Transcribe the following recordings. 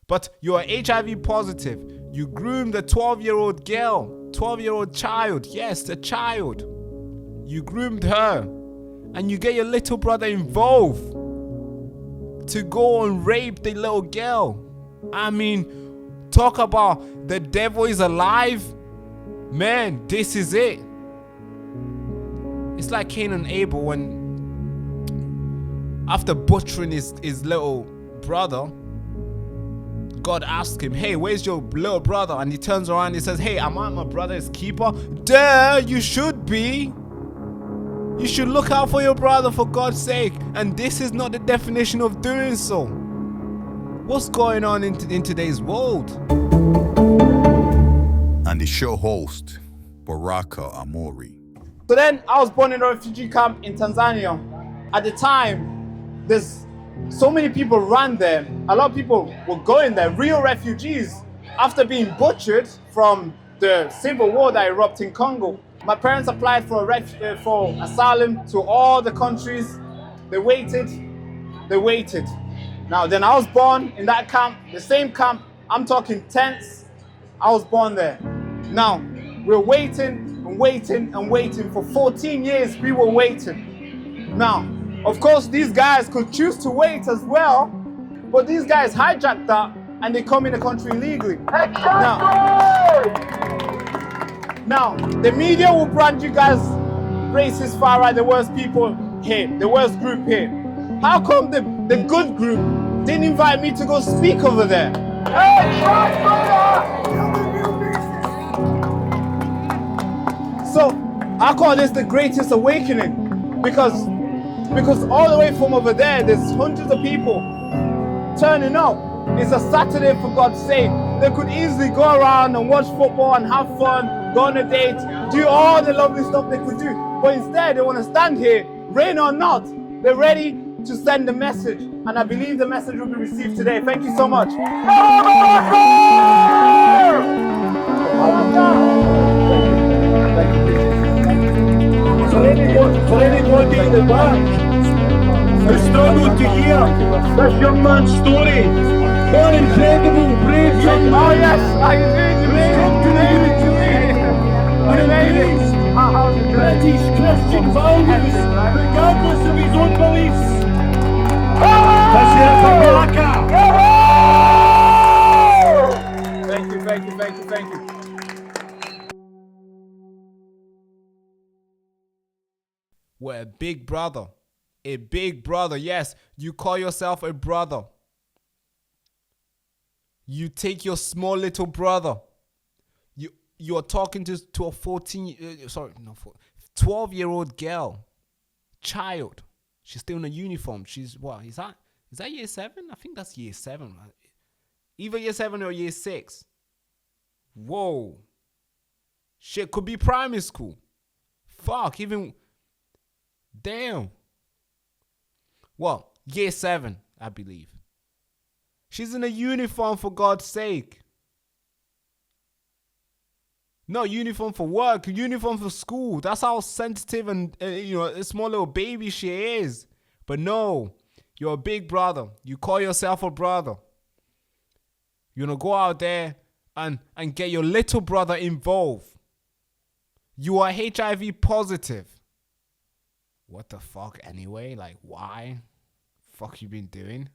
But you're HIV positive. You groomed a 12-year-old girl, 12-year-old child. Yes, a child. You groomed her. And you get your little brother involved to go and rape the little girl. I mean, talk about the devil is alive. Man, this is it. It's like Cain and Abel when after butchering his little brother, God asked him, hey, where's your little brother? And he turns around and he says, hey, am I my brother's keeper? Duh, you should be. You should look out for your brother, for God's sake. And this is not the definition of doing so. What's going on in today's world? And the show host, Baraka Amuri. So then I was born in a refugee camp in Tanzania. At the time, there's so many people ran there. A lot of people were going there, real refugees, after being butchered from the civil war that erupted in Congo. My parents applied for asylum to all the countries. They waited. Now, then I was born in that camp, the same camp. I'm talking tents. I was born there. Now, we're waiting and waiting. For 14 years, we were waiting. Now, of course, these guys could choose to wait as well, but these guys hijacked that and they come in the country illegally. Now, the media will brand you guys racist, far right, the worst people here, the worst group here. How come the good group didn't invite me to go speak over there? So, I call this the greatest awakening because all the way from over there, there's hundreds of people turning up. It's a Saturday, for God's sake. They could easily go around and watch football and have fun, go on a date, do all the lovely stuff they could do. But instead, they want to stand here, rain or not. They're ready to send the message. And I believe the message will be received today. Thank you so much. For anybody in the back who struggled to hear this young man's story, one incredible, brave young man. Oh yes, I British Christian values, regardless of his own beliefs. Let's hear it for Baraka. Thank you. We're a big brother. A big brother. Yes, you call yourself a brother. You take your small little brother. You're talking to a 12-year-old girl. Child. She's still in a uniform. She's what? Is that year 7? I think that's year 7. Either year 7 or year 6. Whoa. Shit, could be primary school. Fuck, even... Damn. Well, year 7, I believe. She's in a uniform, for God's sake. No uniform for work, uniform for school. That's how sensitive and a small little baby she is. But no, you're a big brother. You call yourself a brother. You're gonna go out there and get your little brother involved. You are HIV positive. What the fuck anyway? Like, why? Fuck you been doing?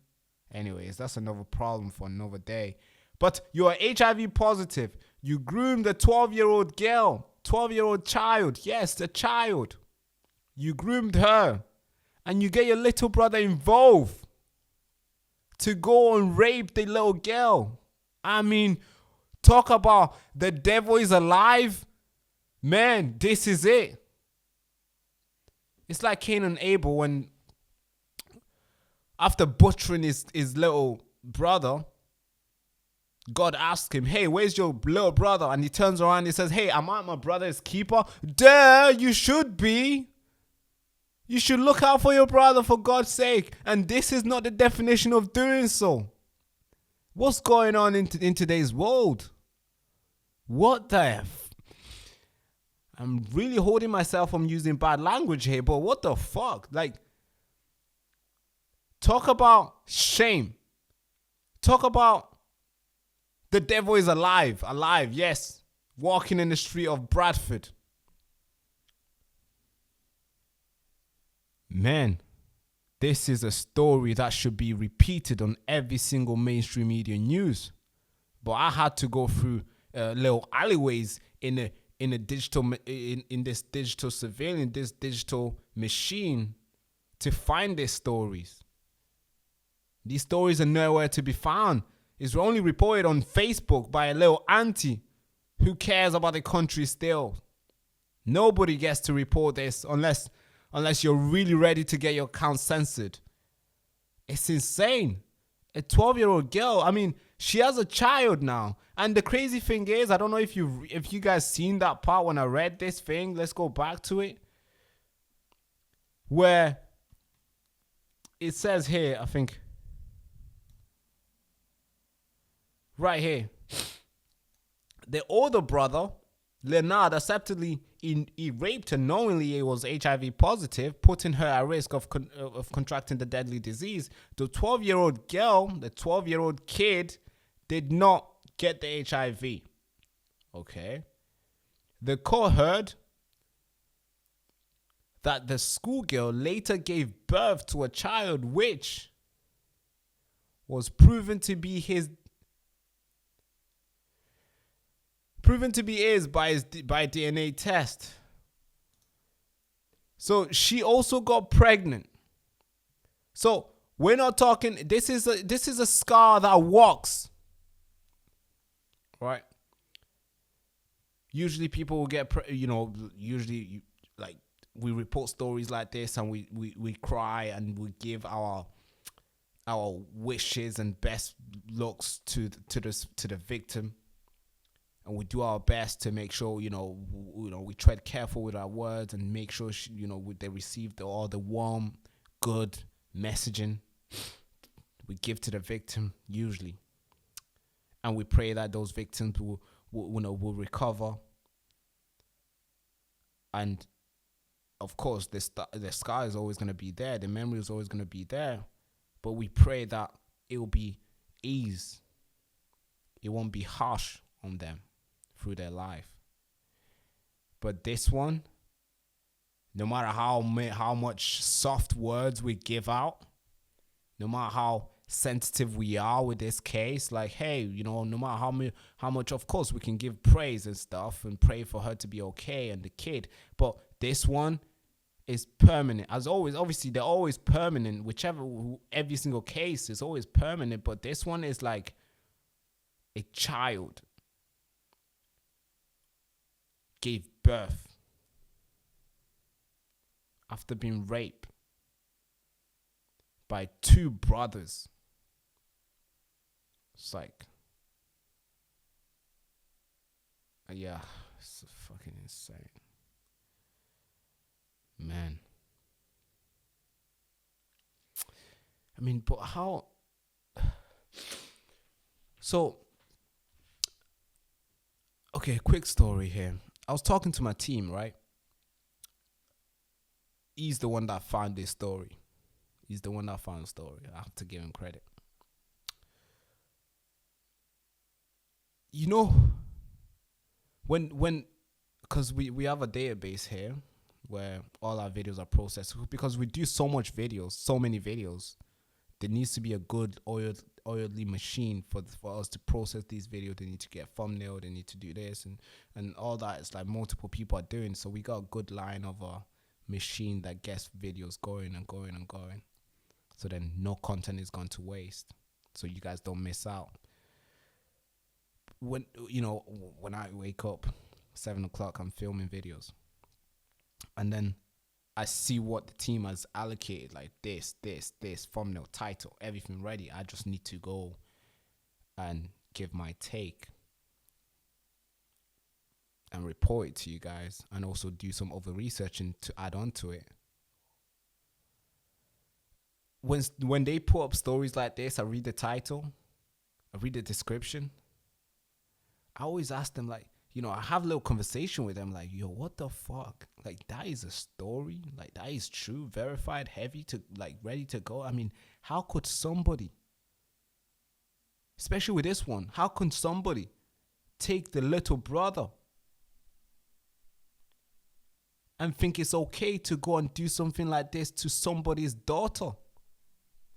Anyways, that's another problem for another day. But you are HIV positive. You groomed a 12-year-old girl, 12-year-old child. Yes, a child. You groomed her. And you get your little brother involved to go and rape the little girl. I mean, talk about the devil is alive. Man, this is it. It's like Cain and Abel when after butchering his little brother, God asked him, hey, where's your little brother? And he turns around and he says, hey, am I my brother's keeper? Duh, you should be. You should look out for your brother, for God's sake. And this is not the definition of doing so. What's going on in today's world? What the F? I'm really holding myself from using bad language here, but what the fuck? Like, talk about shame. Talk about The devil is alive, yes. Walking in the street of Bradford. Man, this is a story that should be repeated on every single mainstream media news. But I had to go through little alleyways in a digital in this digital surveillance, this digital machine to find these stories. These stories are nowhere to be found. It's only reported on Facebook by a little auntie who cares about the country still. Nobody gets to report this unless you're really ready to get your account censored. It's insane. A 12-year-old girl, I mean, she has a child now. And the crazy thing is, I don't know if you guys seen that part when I read this thing. Let's go back to it. Where it says here, I think, right here, the older brother, Leonard, acceptedly he raped her knowingly he was HIV positive, putting her at risk of contracting the deadly disease. The 12-year-old girl, the 12-year-old kid, did not get the HIV. Okay. The court heard that the schoolgirl later gave birth to a child which was proven to be his by DNA test. So she also got pregnant. So we're not talking. This is a scar that walks, right? Usually people will get, like we report stories like this and we cry and we give our wishes and best looks to the victim. And we do our best to make sure, we tread careful with our words and make sure, they receive all the warm, good messaging we give to the victim, usually. And we pray that those victims will recover. And, of course, the scar is always going to be there. The memory is always going to be there. But we pray that it will be ease. It won't be harsh on them through their life. But this one, no matter how much soft words we give out, no matter how sensitive we are with this case, like, hey, no matter how much, of course, we can give praise and stuff and pray for her to be okay and the kid. But this one is permanent. As always, obviously, they're always permanent. Every single case is always permanent. But this one is like a child gave birth after being raped by two brothers. It's like, yeah, it's fucking insane, man. I mean, but how? So, okay, quick story here. I was talking to my team, right? He's the one that found this story. I have to give him credit. When because we have a database here where all our videos are processed, because we do so many videos, there needs to be a good oily machine for us to process these videos. They need to get thumbnail, they need to do this and all that. It's like multiple people are doing, so we got a good line of a machine that gets videos going and going and going, so then no content is gone to waste, so you guys don't miss out. When I wake up 7 o'clock, I'm filming videos, and then I see what the team has allocated, like this, thumbnail, title, everything ready. I just need to go and give my take and report it to you guys, and also do some other research and to add on to it. When they put up stories like this, I read the title, I read the description. I always ask them, like, I have a little conversation with them, like, yo, what the fuck? Like, that is a story? Like, that is true, verified, heavy, ready to go? I mean, how could somebody Especially with this one. How can somebody take the little brother and think it's okay to go and do something like this to somebody's daughter,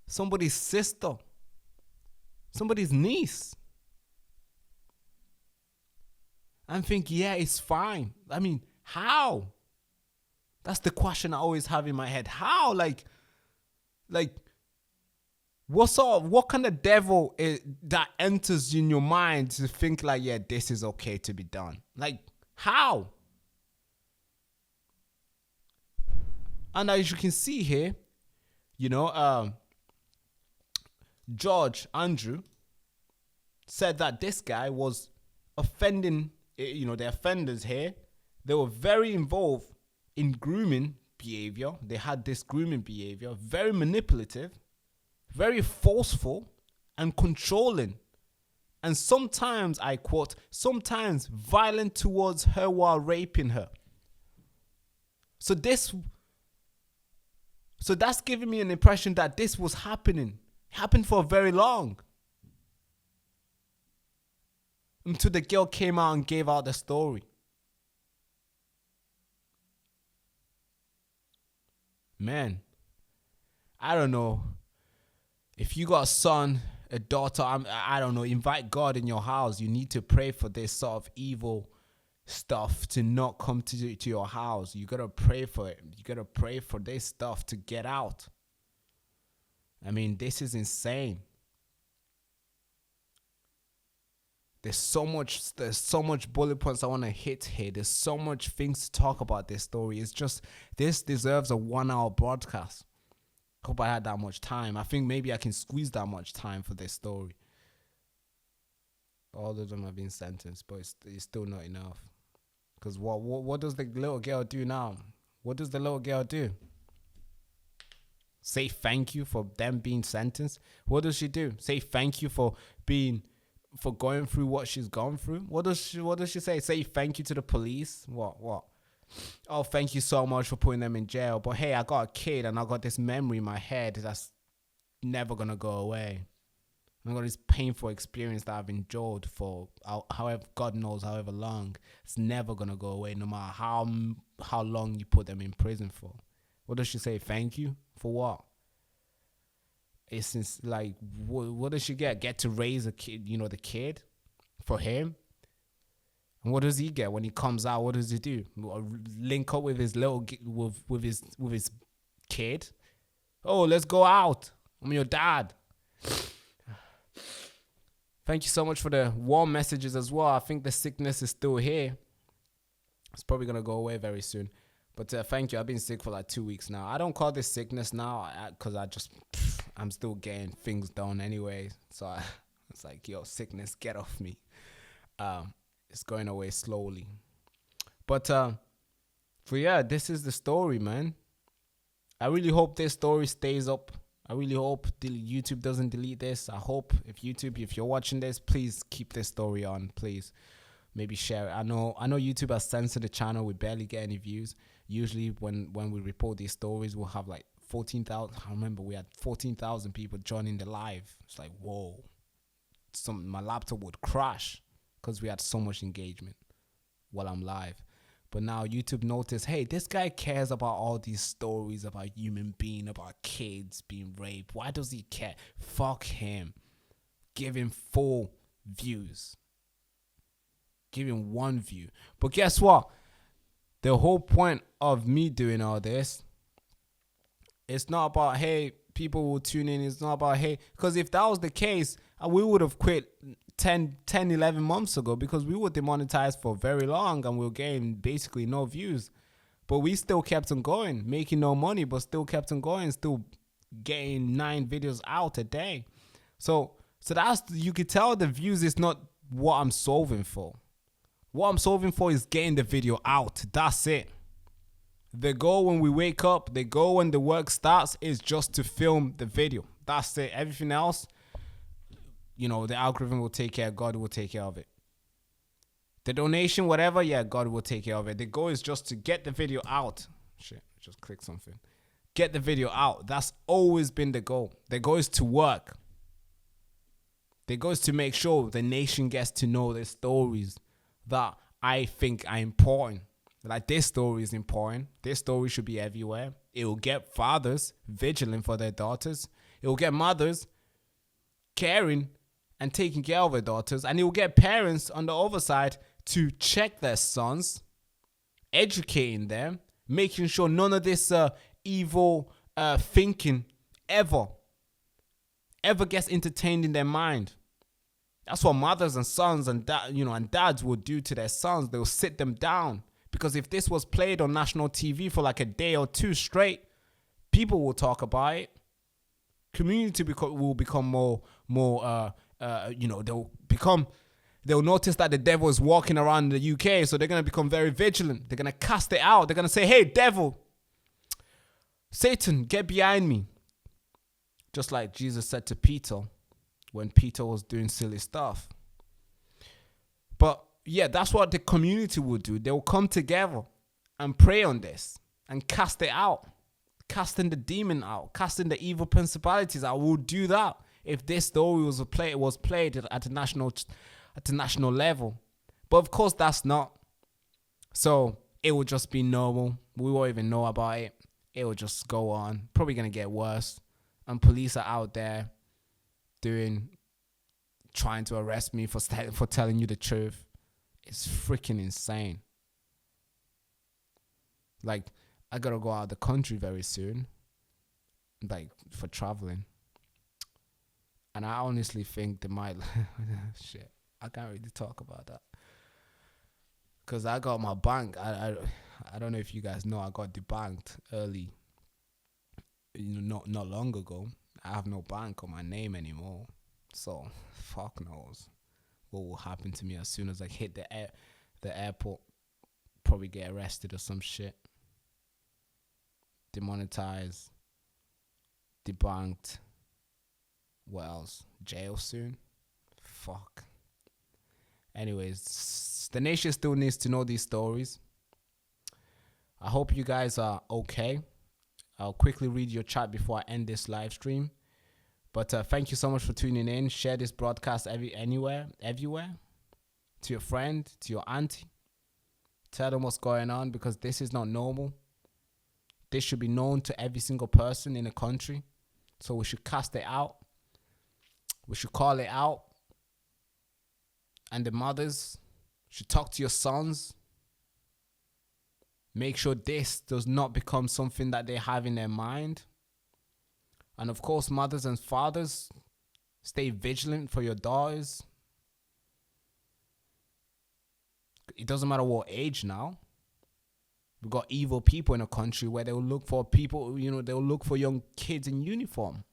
somebody's sister, somebody's niece? And think, yeah, it's fine. I mean, how? That's the question I always have in my head. How? Like, what kind of devil that enters in your mind to think like, yeah, this is okay to be done? Like, how? And as you can see here, George Andrew said that this guy was offending, the offenders here. They were very involved in grooming behavior. They had this grooming behavior, very manipulative, very forceful and controlling. And sometimes, I quote, sometimes violent towards her while raping her. So that's giving me an impression that this was happened for very long. Until the girl came out and gave out the story. Man, I don't know. If you got a son, a daughter, I don't know, invite God in your house. You need to pray for this sort of evil stuff to not come to your house. You got to pray for it. You got to pray for this stuff to get out. I mean, this is insane. There's so much bullet points I want to hit here. There's so much things to talk about this story. It's just, this deserves a 1-hour broadcast. Hope I had that much time. I think maybe I can squeeze that much time for this story. All of them have been sentenced, but it's still not enough. Because what does the little girl do now? What does the little girl do? Say thank you for them being sentenced? What does she do? Say thank you for going through what she's gone through? What does she say? Say thank you to the police? What? Oh, thank you so much for putting them in jail. But hey, I got a kid and I got this memory in my head that's never going to go away. I got this painful experience that I've endured for however, God knows, however long. It's never going to go away, no matter how long you put them in prison for. What does she say? Thank you? For what? It's like, what does she get? Get to raise a kid, the kid for him? And what does he get when he comes out? What does he do? Link up with his with his kid? Oh, let's go out. I'm your dad. Thank you so much for the warm messages as well. I think the sickness is still here. It's probably going to go away very soon. But thank you. I've been sick for like 2 weeks now. I don't call this sickness now because I'm still getting things done anyway. So it's like, yo, sickness, get off me. It's going away slowly. But yeah, this is the story, man. I really hope this story stays up. I really hope YouTube doesn't delete this. I hope if you're watching this, please keep this story on, please. Maybe share it. I know YouTube has censored the channel. We barely get any views. Usually when we report these stories, we'll have like 14,000. I remember we had 14,000 people joining the live. It's like, whoa. My laptop would crash because we had so much engagement while I'm live. But now YouTube noticed, hey, this guy cares about all these stories about human being, about kids being raped. Why does he care? Fuck him. Give him 4 views. Give him 1 view. But guess what? The whole point of me doing all this, it's not about, hey, people will tune in. It's not about, hey, because if that was the case, we would have quit 10, 11 months ago because we were demonetized for very long and we were getting basically no views. But we still kept on going, making no money, but still kept on going, still getting 9 videos out a day. So that's, you could tell the views is not what I'm solving for. What I'm solving for is getting the video out. That's it. The goal when we wake up, the goal when the work starts is just to film the video. That's it. Everything else, the algorithm will take care. God will take care of it. The donation, whatever, yeah, God will take care of it. The goal is just to get the video out. Shit, just click something. Get the video out. That's always been the goal. The goal is to work. They goes to make sure the nation gets to know the stories that I think are important. Like, this story is important. This story should be everywhere. It will get fathers vigilant for their daughters. It will get mothers caring and taking care of their daughters. And it will get parents on the other side to check their sons, educating them, making sure none of this evil thinking ever gets entertained in their mind. That's what mothers and sons and dads will do to their sons. They'll sit them down, because if this was played on national TV for like a day or two straight, people will talk about it. Community will become more. They'll notice that the devil is walking around the UK, so they're gonna become very vigilant. They're gonna cast it out. They're gonna say, "Hey, devil, Satan, get behind me." Just like Jesus said to Peter when Peter was doing silly stuff. But yeah, that's what the community will do. They will come together and pray on this and cast it out, casting the demon out, casting the evil principalities out. We'll do that if this story was played at a national level. But of course, that's not. So it will just be normal. We won't even know about it. It will just go on. Probably gonna get worse. And police are out there trying to arrest me for telling you the truth. It's freaking insane. Like, I gotta go out of the country very soon, like, for traveling. And I honestly think they might shit. I can't really talk about that, because I got my bank. I don't know if you guys know, I got debanked early. Not long ago. I have no bank on my name anymore. So fuck knows what will happen to me as soon as I hit the airport. Probably get arrested or some shit. Demonetized. Debunked. What else? Jail soon? Fuck. Anyways, the nation still needs to know these stories. I hope you guys are okay. I'll quickly read your chat before I end this live stream. But thank you so much for tuning in. Share this broadcast everywhere. To your friend, to your auntie. Tell them what's going on, because this is not normal. This should be known to every single person in the country. So we should cast it out. We should call it out. And the mothers should talk to your sons. Make sure this does not become something that they have in their mind. And of course, mothers and fathers, stay vigilant for your daughters. It doesn't matter what age now. We've got evil people in a country where they'll look for people, they'll look for young kids in uniform.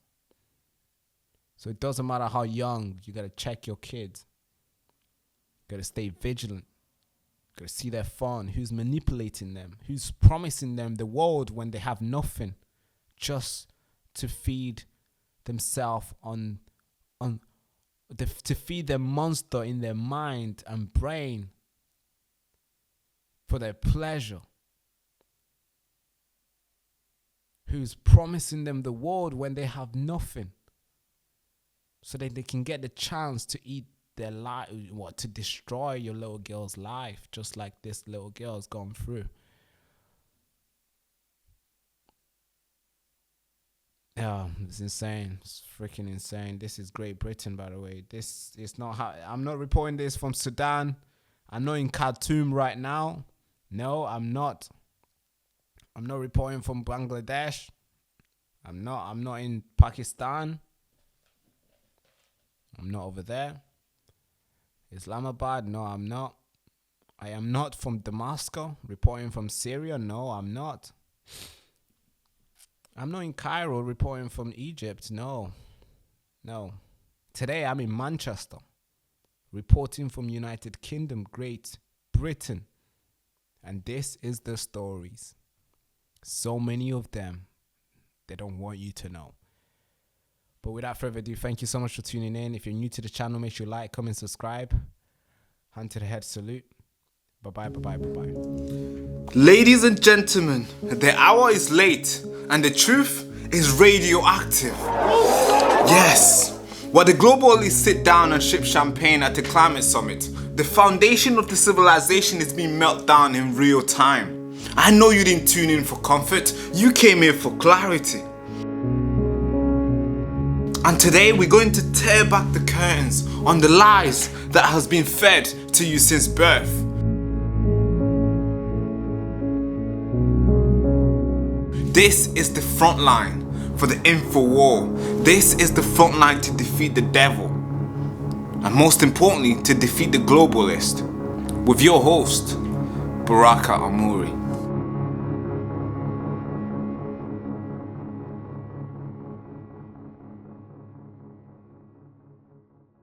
So it doesn't matter how young, you got to check your kids. Got to stay vigilant. Got to see their fun, who's manipulating them, who's promising them the world when they have nothing, just to feed themselves to feed their monster in their mind and brain for their pleasure. Who's promising them the world when they have nothing, so that they can get the chance to eat their life, to destroy your little girl's life, just like this little girl's gone through. Yeah, it's insane. It's freaking insane. This is Great Britain, by the way. This is not how. I'm not reporting this from Sudan. I'm not in Khartoum right now. No, I'm not. I'm not reporting from Bangladesh. I'm not in Pakistan. I'm not over there. Islamabad, no, I'm not. I am not from Damascus, reporting from Syria. No, I'm not. I'm not in Cairo, reporting from Egypt. No. Today, I'm in Manchester, reporting from United Kingdom, Great Britain. And this is the stories. So many of them, they don't want you to know. But without further ado, thank you so much for tuning in. If you're new to the channel, make sure you like, comment, subscribe. Hand to the head salute. Bye-bye. Ladies and gentlemen, the hour is late and the truth is radioactive. Yes, While the globalists sit down and sip champagne at the climate summit, the foundation of the civilization is being melted down in real time. I know you didn't tune in for comfort, you came here for clarity. And today we're going to tear back the curtains on the lies that has been fed to you since birth. This is the front line for the info war. This is the front line to defeat the devil. And most importantly, to defeat the globalist. With your host, Baraka Amuri.